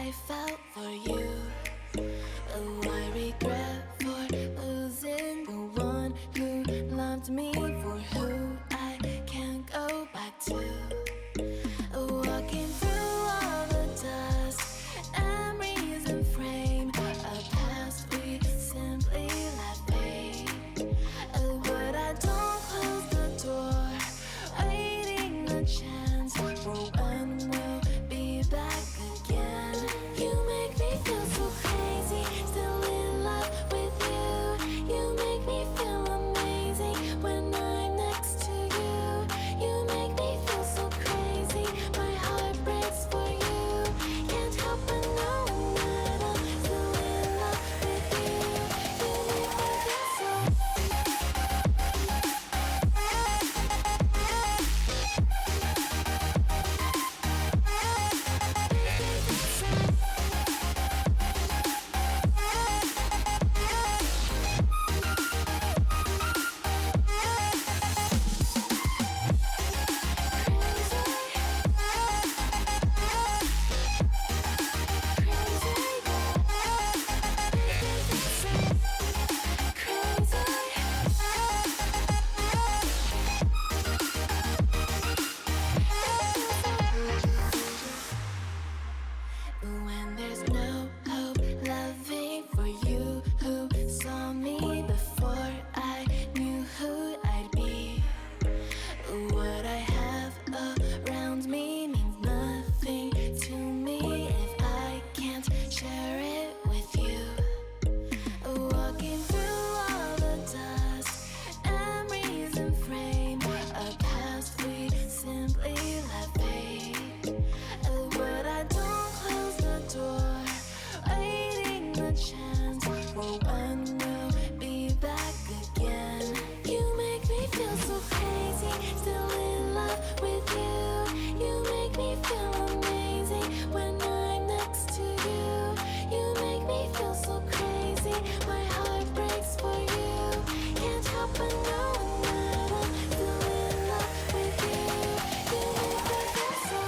I felt for you. Oh, I regret for losing the one who loved me, for who I can't go back to. Walking through all the dust and reason frame, a past we simply let fade. Oh, but I don't close the door, waiting a chance for when we'll be back again. You make me feel so crazy, still in love with you. You make me feel amazing when I'm next to you. You make me feel so crazy, my heart breaks for you. Can't help but knowing that I'm still in love with you. You make me feel so. When there's no hope loving for you, who saw me before I knew who I'd be. What I have around me means nothing to me if I can't share it with you. Walking through all the dust and reason frame, a past we simply let fade. But I don't close the door, waiting the chance for when we'll be back again. You make me feel so crazy, still in love with you. You make me feel amazing when I'm next to you. You make me feel so crazy, my heart breaks for you. Can't help but knowing that I'm still in love with you. You make me feel so.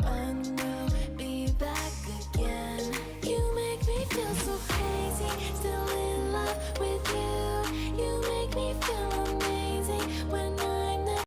one.